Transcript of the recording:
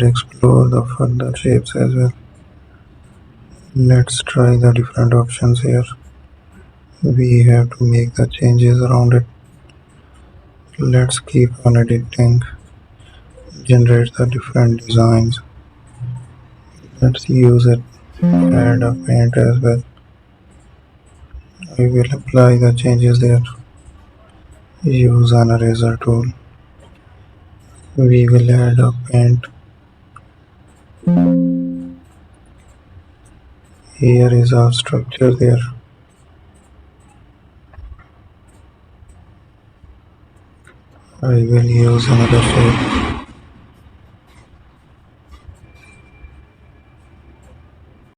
explore the further shapes as well. Let's try the different options here. We have to make the changes around it. Let's keep on editing, generate the different designs. Let's use it, add a paint as well. We will apply the changes there. Use an eraser tool. We will add a paint. Here is our structure there. I will use another shape.